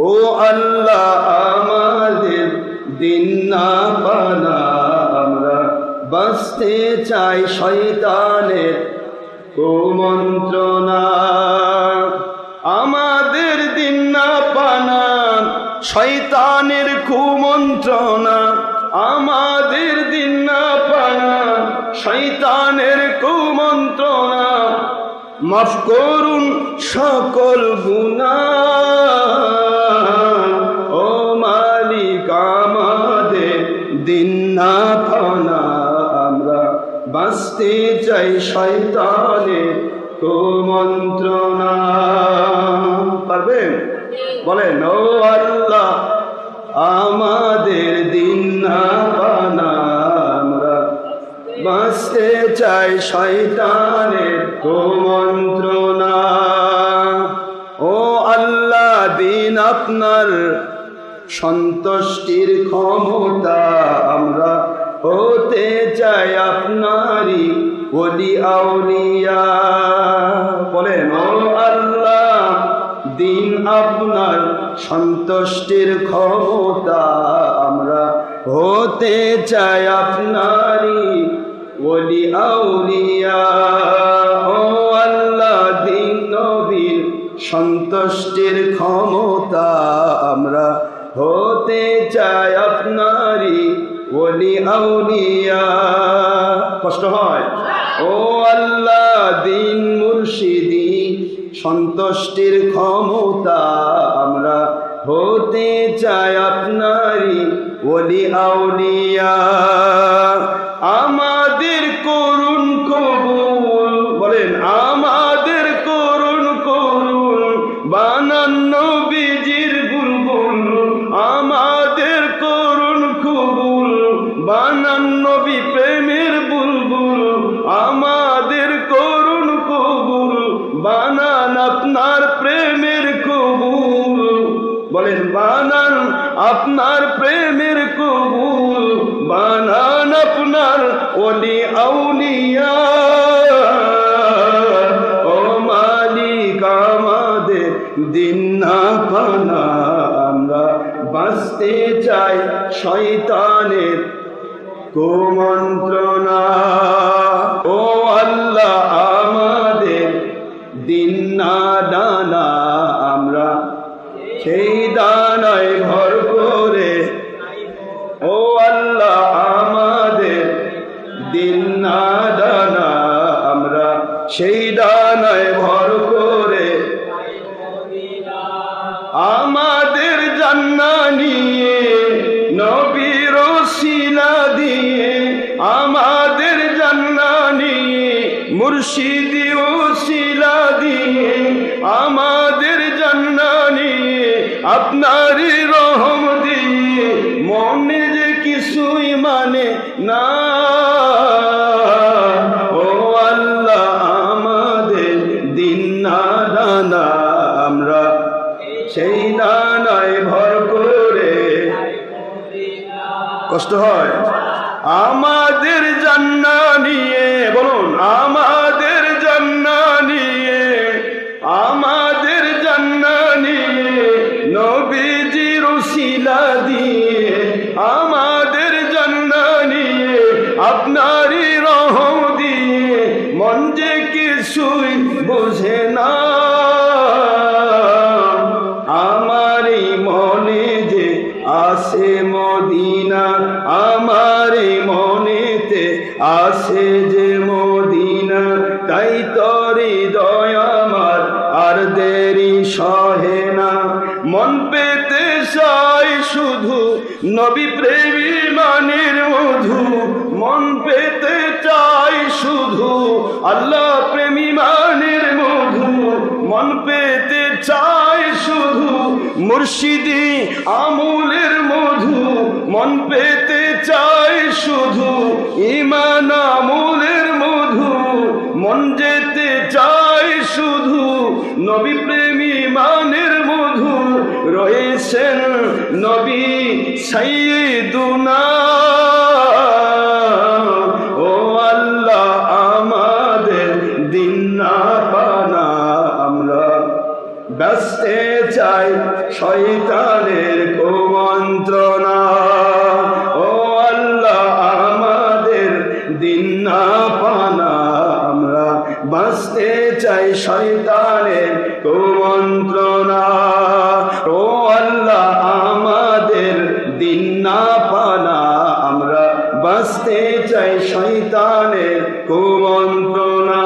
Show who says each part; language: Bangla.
Speaker 1: ও আল্লাহ আমাদের দিন না পানা আমরা বাঁচতে চাই শয়তানের কুমন্ত্রণা। আমাদের দিন না পানা শয়তানের কুমন্ত্রণা, আমাদের দিন না পানা শয়তানের কুমন্ত্রণা। মাফ করুন সকল গুনাহ, ও মালিক আমাদের দিন না পানা আমরা বাঁচতে চাই শয়তানের কুমন্ত্রণা। পারবেন? বলেন, ও আল্লাহ আমাদের দিন না পানা আমরা বাঁচতে চাই শয়তানের কুমন্ত্রণা। ও আল্লাহ দিন আপনার সন্তুষ্টির ক্ষমতা আমরা হতে চাই আপনারই ওলি আউলিয়া। বলেন, ও আল্লাহ দিন আপনার সন্তুষ্টির ক্ষমতা আমরা হতে চাই আপনারই ওলি আউলিয়া। ও আল্লাহ দিন নবীর সন্তুষ্টির ক্ষমতা আমরা হতে চাই আপনারই ওলি আউলিয়া। কষ্ট হয়? ও আল্লাহ দিন মুর্শিদি সন্তুষ্টির ক্ষমতা আমরা হতে চাই আপনারই ওলি আউলিয়া। আমাদের করুণ কবুল, বলেন আমাদের করুণ করুণ বানান নবীজির বুলবুল। আমাদের করুণ কবুল বানান নবী প্রেমের বুলবুল। আমাদের করুণ কবুল বানান আপনার প্রেমের কবুল। বলেন, বানান আপনার প্রেমের কবুল, বানান আপনার ওলি আউলিয়া। ও মালিক আমাদের দিন না পানা আমরা বাঁচতে চাই শয়তানের কুমন্ত্রণা। ও আল্লাহ আমাদের দিন না দানা আমরা সেই দানায় ভর করে। ও আল্লাহ আমাদের দিন না দানা আমরা সেই দানায় ভর করে। আমাদের জান্নাত নিয়ে নবীর ওসিলা দিয়ে, আমাদের জান্নাত নিয়ে মুর্শিদি ওসিলা দিয়ে, আমাদের জান্নাত নিয়ে আপনারই রহম দিয়ে। মনে যে কিছুই মানে না, ও আল্লাহ আমাদের দিন না দানা আমরা সেই দানায় ভর করে। কষ্ট হয়? আমাদের জান্নাত নিয়ে, বলুন আমাদের জান্নাত নিয়ে, আমাদের জান্নাত নিয়ে নবীজির ওসিলা দিয়ে, আমাদের জান্নাত নিয়ে আপনারই রহম দিয়ে। মন যে কিছুই বোঝে না, আমারই মনে যে আসে মদিনা, আমারই মনেতে আসে যে মদিনা। তাই তোর হৃদয় আমার আর দেরি সহে না, মন পেতে চাই শুধু নবী প্রেমী মানের মধু। মন পেতে চাই শুধু আল্লাহ প্রেমী মানের মধু। মন পেতে চাই শুধু মুর্শিদি আমলের মধু। মন পেতে চাই শুধু ঈমান আমলের মধু। মন যেতে চাই শুধু নবী প্রেমী মানের মধু। রয়েছেন নবী সাইয়্যিদুনা। ও আল্লাহ আমাদের দিন না পানা আমরা বাঁচতে চাই শয়তানের কুমন্ত্রণা। ও আল্লাহ আমাদের দিন না পানা, আমরা বাঁচতে চাই শয়তানের কুমন্ত্রণা। ও আল্লাহ আমাদের দিন না পানা, আমরা বাঁচতে চাই শয়তানের কুমন্ত্রণা।